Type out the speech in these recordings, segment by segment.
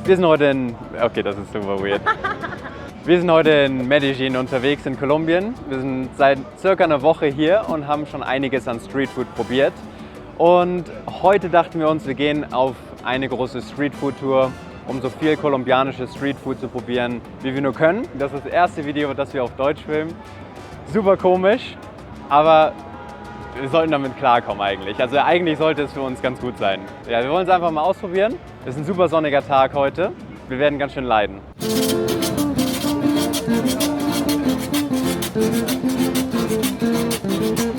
Wir sind heute in... Okay, das ist super weird. Wir sind heute in Medellin unterwegs in Kolumbien. Wir sind seit circa einer Woche hier und haben schon einiges an Streetfood probiert. Und heute dachten wir uns, wir gehen auf eine große Streetfood-Tour, um so viel kolumbianisches Streetfood zu probieren, wie wir nur können. Das ist das erste Video, das wir auf Deutsch filmen. Super komisch, aber wir sollten damit klarkommen eigentlich. Also eigentlich sollte es für uns ganz gut sein. Ja, wir wollen es einfach mal ausprobieren. Es ist ein super sonniger Tag heute. Wir werden ganz schön leiden.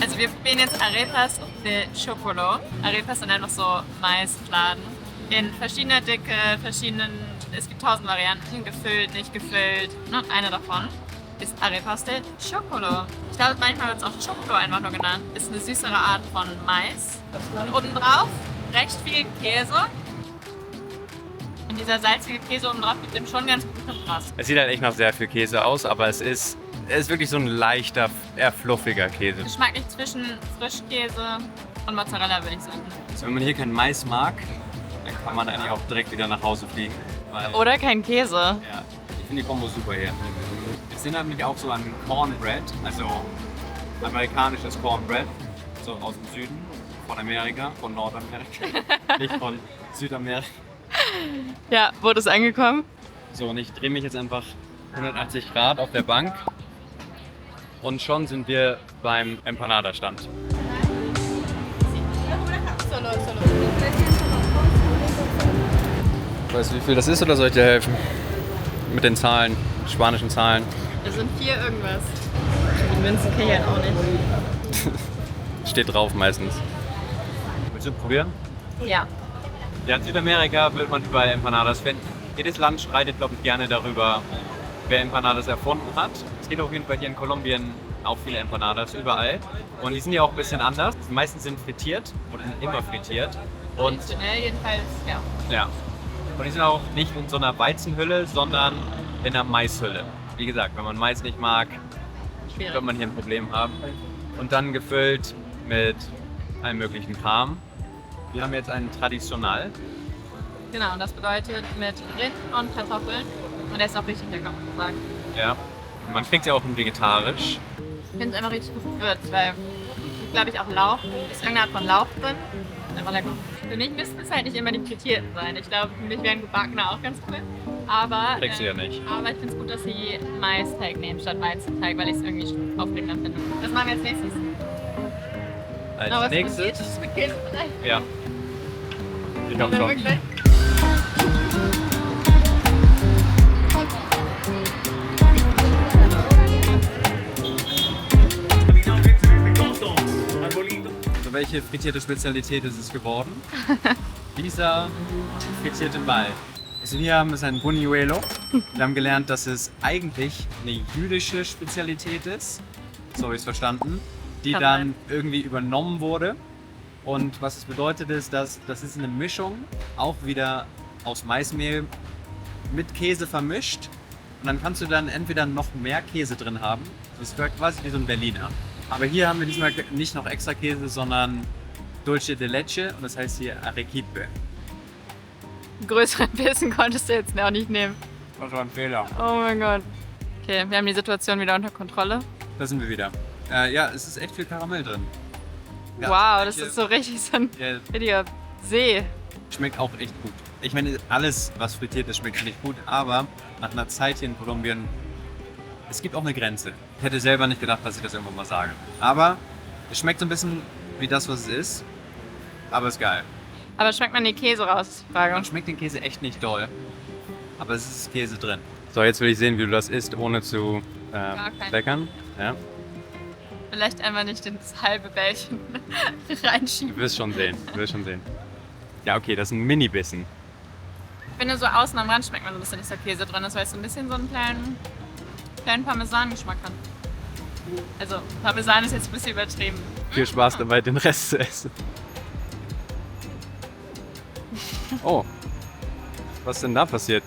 Also wir probieren jetzt Arepas de Chocolo. Arepas sind einfach so Maisfladen in verschiedener Dicke, es gibt 1000 Varianten, gefüllt, nicht gefüllt. Und eine davon ist Arepas de Chocolo. Ich glaube, manchmal wird es auch Chocolo einfach nur genannt. Ist eine süßere Art von Mais. Und oben drauf recht viel Käse. Und dieser salzige Käse oben drauf gibt dem schon ganz guten Kontrast. Es sieht halt echt nach sehr viel Käse aus, aber es ist wirklich so ein leichter, eher fluffiger Käse. Geschmacklich zwischen Frischkäse und Mozzarella, würde ich sagen. Also wenn man hier keinen Mais mag, dann kann man eigentlich auch direkt wieder nach Hause fliegen. Weil, Oder kein Käse. ja, ich finde die Kombo super hier. Wir sind nämlich auch so an Cornbread, also amerikanisches Cornbread, so aus dem Süden von Amerika, von Nordamerika, nicht von Südamerika. Ja, wurde es angekommen? So, und ich drehe mich jetzt einfach 180 Grad auf der Bank und schon sind wir beim Empanada-Stand. Weißt du, wie viel das ist, oder soll ich dir helfen? Mit den Zahlen, spanischen Zahlen. Es sind 4 irgendwas. Die Münzen kenne ich halt auch nicht. Steht drauf meistens. Willst du probieren? Ja. Ja, in Südamerika wird man überall Empanadas finden. Jedes Land streitet, glaube ich, gerne darüber, wer Empanadas erfunden hat. Es gibt auf jeden Fall hier in Kolumbien auch viele Empanadas, überall. Und die sind ja auch ein bisschen anders. Die meisten sind frittiert oder sind immer frittiert. Und Traditionell jedenfalls, ja. ja. Und die sind auch nicht in so einer Weizenhülle, sondern in einer Maishülle. Wie gesagt, wenn man Mais nicht mag, Schwierig. wird man hier ein Problem haben. Und dann gefüllt mit allem möglichen Kram. Wir haben jetzt einen Traditional. Genau, und das bedeutet mit Rind und Kartoffeln. Und der ist auch richtig lecker, muss man sagen. Ja. Und man kriegt ja auch ein vegetarisch. Ich finde es einfach richtig gut gewürzt, weil, glaube ich, auch Lauch, ist irgendeine Art von Lauch drin. Einfach lecker. Für mich müssten es halt nicht immer die frittierten sein. Ich glaube, für mich wären gebackener auch ganz cool. Aber, Kriegst du ja nicht. Aber ich finde es gut, dass sie Maisteig nehmen statt Weizenteig, weil ich es irgendwie aufregender finde. Das machen wir als nächstes. Als nächstes. Das mit Käsebrei. Ja. Ich glaube schon. Wirklich? Also welche frittierte Spezialität ist es geworden? Dieser frittierte Ball. Also hier haben wir ein Buñuelo. Wir haben gelernt, dass es eigentlich eine jüdische Spezialität ist. So habe ich es verstanden. Die Kann dann sein. irgendwie übernommen wurde. Und was es bedeutet ist, dass das ist eine Mischung, auch wieder aus Maismehl mit Käse vermischt. Und dann kannst du dann entweder noch mehr Käse drin haben. Das ist quasi wie so ein Berliner. Aber hier haben wir diesmal nicht noch extra Käse, sondern Dulce de Leche und das heißt hier Arequipe. Einen größeren Bissen konntest du jetzt auch nicht nehmen. Das war ein Fehler. Oh mein Gott. Okay, wir haben die Situation wieder unter Kontrolle. Da sind wir wieder. Ja, es ist echt viel Karamell drin. Ja, Wow, das welche- ist so richtig so ein Ja, richtiger See. schmeckt auch echt gut. Ich meine, alles, was frittiert ist, schmeckt nicht gut, aber nach einer Zeit hier in Kolumbien, es gibt auch eine Grenze. Ich hätte selber nicht gedacht, dass ich das irgendwann mal sage. Aber es schmeckt so ein bisschen wie das, was es ist, aber ist geil. Aber schmeckt man den Käse raus, ist die Frage. Man schmeckt den Käse echt nicht doll, aber es ist Käse drin. So, jetzt will ich sehen, wie du das isst, ohne zu keinen. leckern. Ja, Vielleicht einfach nicht ins halbe Bällchen reinschieben. du wirst schon sehen, du wirst schon sehen. Ja, okay, das ist ein Mini-Bissen. Ich finde, so außen am Rand schmeckt man so ein bisschen, dass der Käse drin ist, weil es so ein bisschen so einen kleinen Parmesan-Geschmack hat. Also, Parmesan ist jetzt ein bisschen übertrieben. Viel Spaß dabei, den Rest zu essen. Oh, was ist denn da passiert?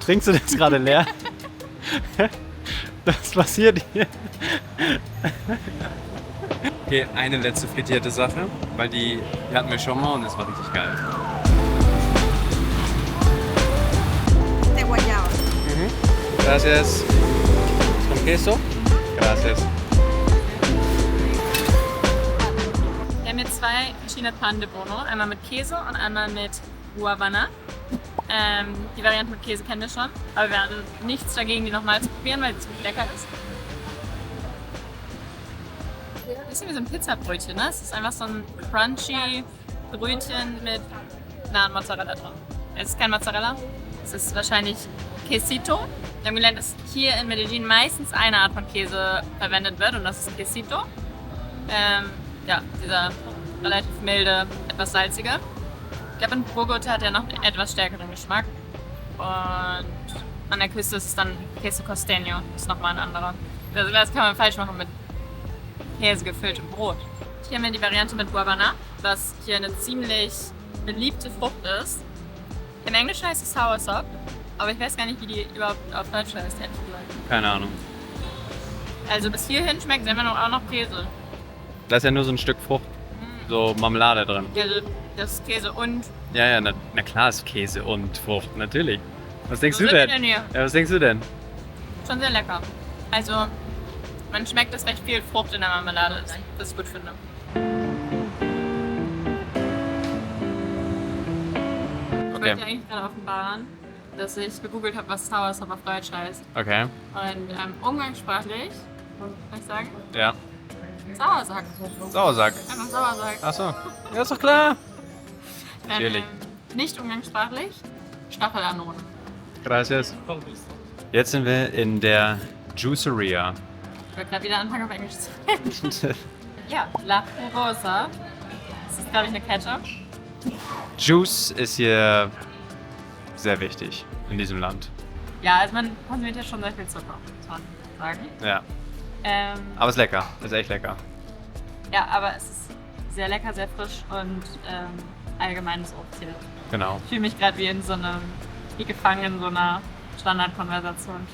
Trinkst du das gerade leer? Das passiert hier. Okay, eine letzte frittierte Sache, weil die hatten wir schon mal und das war richtig geil. Gracias. Con queso? Gracias. Wir haben hier zwei verschiedene Pan de Bono. Einmal mit Käse und einmal mit Guavana. Die Variante mit Käse kennen wir schon. Aber wir hatten nichts dagegen, die nochmal zu probieren, weil es wirklich lecker ist. Ein bisschen wie so ein Pizzabrötchen, ne? Es ist einfach so ein crunchy Brötchen mit Mozzarella drin. Es ist kein Mozzarella, es ist wahrscheinlich Quesito. Wir haben gelernt, dass hier in Medellin meistens eine Art von Käse verwendet wird und das ist Quesito. Ja, dieser relativ milde, etwas salzige. Ich glaube, in Bogotá hat er noch einen etwas stärkeren Geschmack. Und an der Küste ist es dann Queso Costeño, das ist nochmal ein anderer. Das kann man falsch machen mit Käse gefülltem Brot. Hier haben wir die Variante mit Guavana, was hier eine ziemlich beliebte Frucht ist. Im Englischen heißt es Soursop, aber ich weiß gar nicht, wie die überhaupt auf Deutsch heißt, ehrlich gesagt. Keine Ahnung. Also bis hierhin schmeckt es immer noch auch noch Käse. Da ist ja nur so ein Stück Frucht, so Marmelade drin. Ja, das ist Käse und... Ja, na klar ist Käse und Frucht, natürlich. Was denkst Wo du sind wir denn? denn hier? Ja, was denkst du denn? Schon sehr lecker. Also, man schmeckt, dass recht viel Frucht in der Marmelade ist, was ich gut finde. Ich wollte dir eigentlich gerade offenbaren, dass ich gegoogelt habe, was Soursop auf Deutsch heißt. Okay. Und umgangssprachlich, kann ich sagen, Ja. Sauersack. Sauersack. Einfach Sauersack. Achso. Ja, ist doch klar. Natürlich. Nicht umgangssprachlich, Stachelanonen. Gracias. Jetzt sind wir in der Juiceria. Ich wollte gerade wieder anfangen, auf Englisch zu reden. Ja, La Rosa. Das ist, glaube ich, eine Kette. Juice ist hier sehr wichtig in diesem Land. Ja, also man konsumiert ja schon sehr viel Zucker, muss man sagen. Ja. Ähm, Aber ist lecker. Ist echt lecker. ja, aber es ist sehr lecker, sehr frisch und allgemeines Obst hier. Genau. Ich fühle mich gerade wie gefangen in so einer Standardkonversation.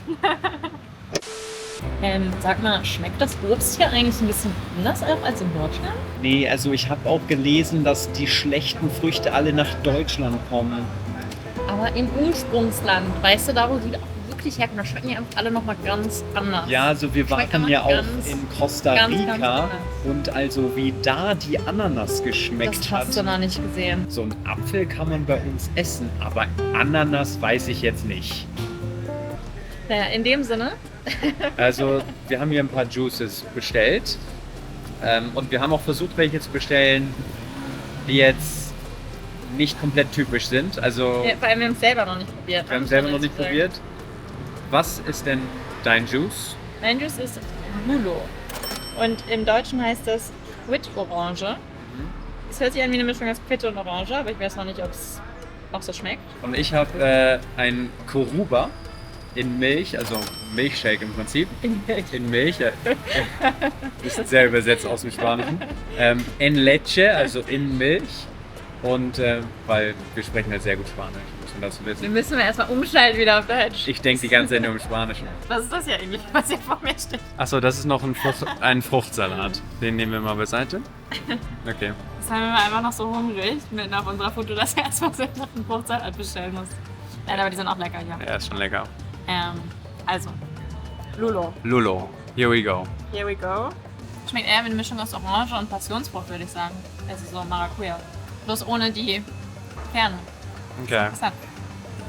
Sag mal, schmeckt das Obst hier eigentlich ein bisschen anders auch als in Deutschland? Nee, also ich habe auch gelesen, dass die schlechten Früchte alle nach Deutschland kommen. Aber im Ursprungsland, weißt du, da wo die auch wirklich herkommen, da schmecken die einfach alle nochmal ganz anders. Ja, also wir Schmeckt waren ja einfach auch ganz, in Costa ganz Rica anders. und also wie da die Ananas Das geschmeckt hast du hat. noch nicht gesehen. So ein Apfel kann man bei uns essen, aber Ananas weiß ich jetzt nicht. Naja, in dem Sinne. Also wir haben hier ein paar Juices bestellt und wir haben auch versucht, welche zu bestellen, die jetzt nicht komplett typisch sind. Also Ja, vor allem, wir haben es selber noch nicht probiert. wir haben selber noch nicht probiert. Was ist denn dein Juice? Mein Juice ist Lulo. Und im Deutschen heißt das Quid-Orange. Es hört sich an wie eine Mischung aus Quitte und Orange, aber ich weiß noch nicht, ob es auch so schmeckt. Und ich habe ein Coruba in Milch, also Milchshake im Prinzip. In Milch, ja. Ist sehr übersetzt aus dem Spanischen. En leche, also in Milch. Und weil wir sprechen halt sehr gut Spanisch, muss man dazu Wir wissen. müssen erstmal umschalten wieder auf Deutsch. Ich denke die ganze Zeit nur im Spanischen. Was ist das ja eigentlich, was hier vor mir steht? Achso, das ist noch ein Fruchtsalat. Den nehmen wir mal beiseite. Okay. Jetzt haben wir einfach noch so hungrig, mitten auf unserer Foto, dass wir erstmal so noch einen Fruchtsalat bestellen muss. Nein, aber die sind auch lecker hier. Ja, ist schon lecker. Also, Lulo. Lulo. Here we go. Here we go. Schmeckt eher wie eine Mischung aus Orange und Passionsfrucht, würde ich sagen. Also so Maracuja. Bloß ohne die Kerne. Okay. Interessant.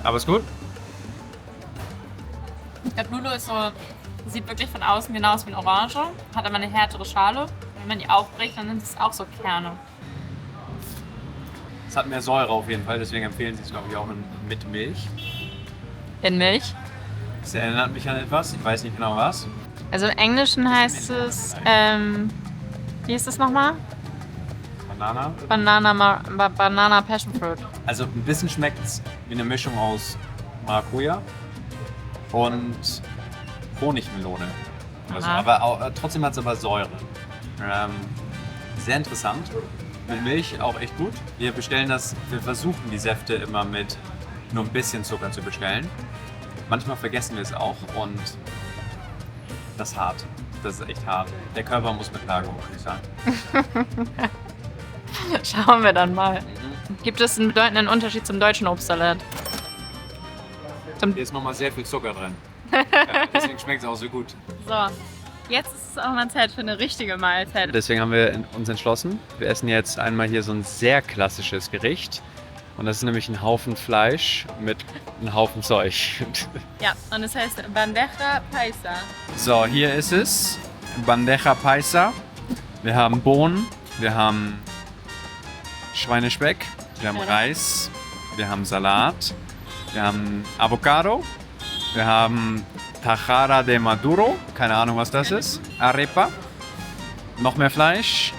Aber ist gut? Ich glaube, Lulo ist so, sieht wirklich von außen genau aus wie eine Orange, hat aber eine härtere Schale. Wenn man die aufbricht, dann sind es auch so Kerne. Es hat mehr Säure auf jeden Fall, deswegen empfehlen sie es, glaube ich, auch mit Milch. In Milch. Es erinnert mich an etwas, ich weiß nicht genau was. Also im Englischen heißt es, wie ist das nochmal? Banana. Banana Passion Fruit. Also ein bisschen schmeckt es wie eine Mischung aus Maracuja und Honigmelone. Also, Aha. aber auch, trotzdem hat es aber Säure. Sehr interessant. Mit Milch auch echt gut. Wir versuchen die Säfte immer mit nur ein bisschen Zucker zu bestellen. Manchmal vergessen wir es auch und das ist hart. Das ist echt hart. Der Körper muss mit klarkommen, würde ich sagen. Schauen wir dann mal. Gibt es einen bedeutenden Unterschied zum deutschen Obstsalat? Hier ist nochmal sehr viel Zucker drin. Deswegen schmeckt es auch so gut. So, jetzt ist es auch mal Zeit für eine richtige Mahlzeit. Deswegen haben wir uns entschlossen, wir essen jetzt einmal hier so ein sehr klassisches Gericht. Und das ist nämlich ein Haufen Fleisch mit einem Haufen Zeug. Ja, und es heißt Bandeja Paisa. So, hier ist es. Bandeja Paisa. Wir haben Bohnen, wir haben Schweinespeck, wir haben Reis, wir haben Salat, wir haben Avocado, wir haben Tajada de Maduro, keine Ahnung was das ist, Arepa, noch mehr Fleisch,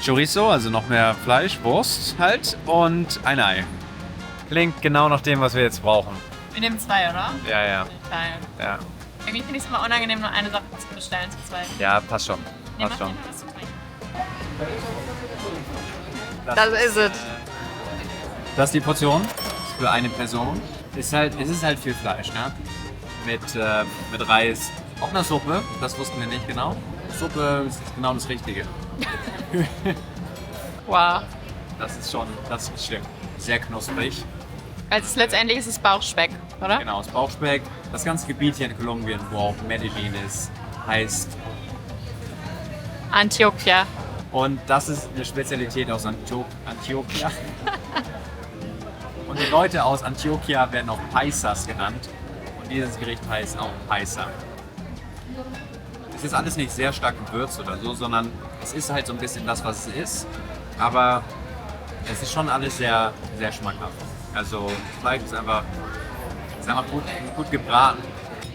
Chorizo, also noch mehr Fleisch, Wurst halt und ein Ei. Klingt genau nach dem, was wir jetzt brauchen. Wir nehmen 2, oder? Ja, ja. Geil. Ja, Irgendwie finde ich es immer unangenehm, nur eine Sache zu bestellen, zu zweit. ja passt schon. Nehmen Passt wir schon. was zu trinken. Das ist es. Das ist die Portion für eine Person. Es ist halt viel Fleisch, ne? Mit Reis. Auch eine Suppe, das wussten wir nicht genau. Suppe ist genau das Richtige. Wow. Das ist schlimm. Sehr knusprig. Also letztendlich ist es Bauchspeck, oder? Genau, das Bauchspeck. Das ganze Gebiet hier in Kolumbien, wo auch Medellin ist, heißt. Antioquia. Und das ist eine Spezialität aus Antioquia. Und die Leute aus Antioquia werden auch Paisas genannt. Und dieses Gericht heißt auch Paisa. Es ist alles nicht sehr stark gewürzt oder so, sondern es ist halt so ein bisschen das, was es ist. Aber es ist schon alles sehr, sehr schmackhaft. Also das Fleisch ist einfach gut gebraten.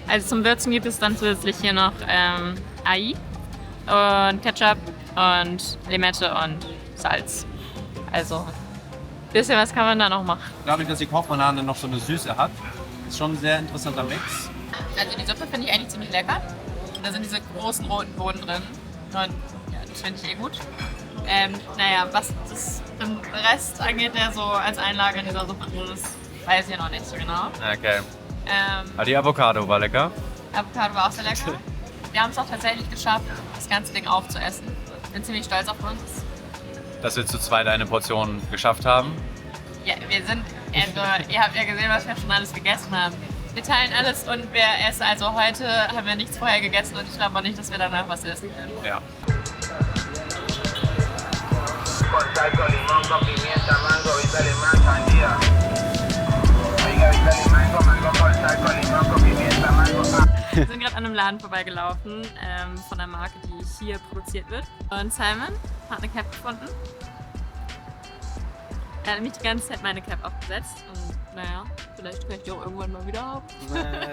Also zum Würzen gibt es dann zusätzlich hier noch Ai und Ketchup und Limette und Salz. Also ein bisschen was kann man da noch machen. Dadurch, dass die Kochbanane noch so eine Süße hat, ist schon ein sehr interessanter Mix. Also die Suppe finde ich eigentlich ziemlich lecker. Da sind diese großen roten Bohnen drin. Und ja, das finde ich gut. Naja, was das im Rest angeht, der so als Einlage in dieser Suppe drin ist, weiß ich noch nicht so genau. Okay. Die Avocado war lecker. Avocado war auch sehr lecker. Wir haben es auch tatsächlich geschafft, das ganze Ding aufzuessen. Bin ziemlich stolz auf uns. Dass wir zu zweit eine Portion geschafft haben. Ja, wir sind, also ihr habt ja gesehen, was wir schon alles gegessen haben. Wir teilen alles und wir essen, also heute haben wir nichts vorher gegessen und ich glaube auch nicht, dass wir danach was essen können. Ja. Con sal, con limón, con pimienta, mango, vita limón, sandía. Oiga, vita limón, mango con sal, con limón, con pimienta, mango. Wir sind gerade an einem Laden vorbeigelaufen von einer Marke, die hier produziert wird. Und Simon hat eine Cap gefunden. Er hat nämlich die ganze Zeit meine Cap aufgesetzt und naja, vielleicht kann ich die auch irgendwann mal wieder haben.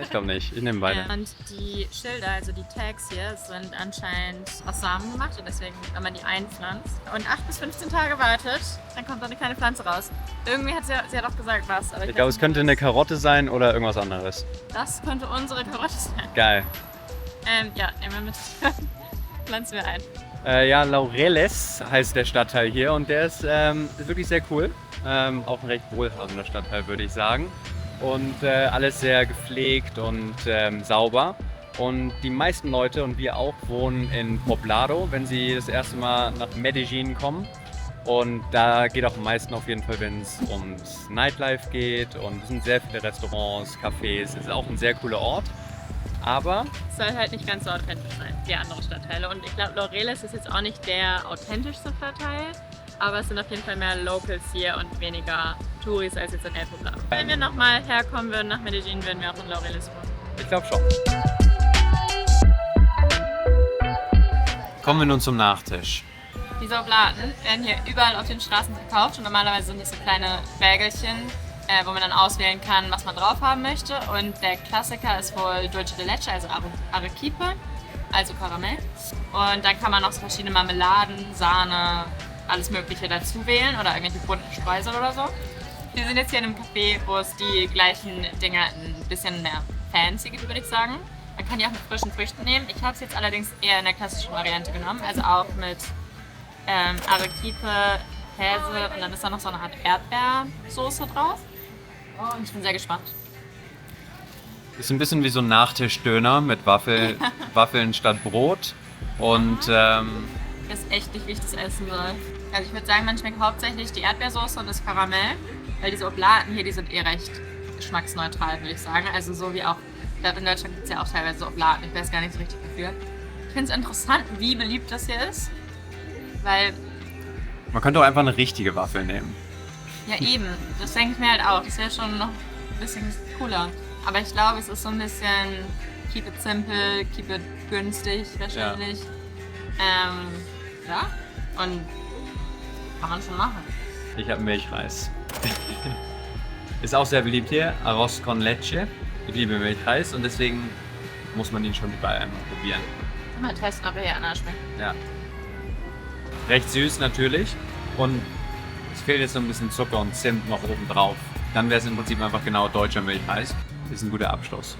Ich glaube nicht, ich nehme beide. Und die Schilder, also die Tags hier, sind anscheinend aus Samen gemacht und deswegen, wenn man die einpflanzt und 8 bis 15 Tage wartet, dann kommt da eine kleine Pflanze raus. Irgendwie hat sie hat auch gesagt was, aber Ich glaube, es könnte eine Karotte sein oder irgendwas anderes. Das könnte unsere Karotte sein. Geil. Ja, nehmen wir mit. Pflanzen wir ein. Ja, Laureles heißt der Stadtteil hier und der ist wirklich sehr cool. Auch ein recht wohlhabender Stadtteil, würde ich sagen. Und alles sehr gepflegt und sauber. Und die meisten Leute und wir auch wohnen in Poblado, wenn sie das erste Mal nach Medellin kommen. Und da geht auch am meisten auf jeden Fall, wenn es ums Nightlife geht. Und es sind sehr viele Restaurants, Cafés. Es ist auch ein sehr cooler Ort. Aber Es soll halt nicht ganz so authentisch sein wie andere Stadtteile. Und ich glaube, Laureles ist jetzt auch nicht der authentischste Stadtteil. Aber es sind auf jeden Fall mehr Locals hier und weniger Touris als jetzt in El Poblado. Wenn wir nochmal herkommen würden nach Medellin, würden wir auch in Laureles wohnen. ich glaube schon. Kommen wir nun zum Nachtisch. Diese Oblaten werden hier überall auf den Straßen verkauft und normalerweise sind das so kleine Wägelchen, wo man dann auswählen kann, was man drauf haben möchte. Und der Klassiker ist wohl Dulce de Leche, also Arequipe, also Karamell. Und dann kann man noch so verschiedene Marmeladen, Sahne, alles Mögliche dazu wählen oder irgendwelche bunten Streusel oder so. Wir sind jetzt hier in einem Café, wo es die gleichen Dinger ein bisschen mehr fancy gibt, würde ich sagen. Man kann die auch mit frischen Früchten nehmen. Ich habe es jetzt allerdings eher in der klassischen Variante genommen, also auch mit Arequipe, Käse und dann ist da noch so eine Art Erdbeersoße drauf. Und ich bin sehr gespannt. Ist ein bisschen wie so ein Nachtischdöner mit Waffeln statt Brot. Und Ich weiß echt nicht, wie ich das essen soll. Also ich würde sagen, man schmeckt hauptsächlich die Erdbeersoße und das Karamell, weil diese Oblaten hier, die sind eh recht geschmacksneutral, würde ich sagen. Also so wie auch Ich glaube, in Deutschland gibt es ja auch teilweise so Oblaten. Ich weiß gar nicht so richtig wofür. Ich finde es interessant, wie beliebt das hier ist. Weil, Man könnte auch einfach eine richtige Waffel nehmen. ja eben, das denke ich mir halt auch. Das wäre schon noch ein bisschen cooler. Aber ich glaube, es ist so ein bisschen keep it simple, keep it günstig wahrscheinlich. Ja, und kann man schon machen. Ich habe Milchreis. Ist auch sehr beliebt hier, Arroz con leche. Ich liebe Milchreis und deswegen muss man ihn schon überall einmal probieren. Mal testen, ob er hier anders schmeckt. Ja. Recht süß natürlich und es fehlt jetzt so ein bisschen Zucker und Zimt noch oben drauf. Dann wäre es im Prinzip einfach genau deutscher Milchreis. Ist ein guter Abschluss.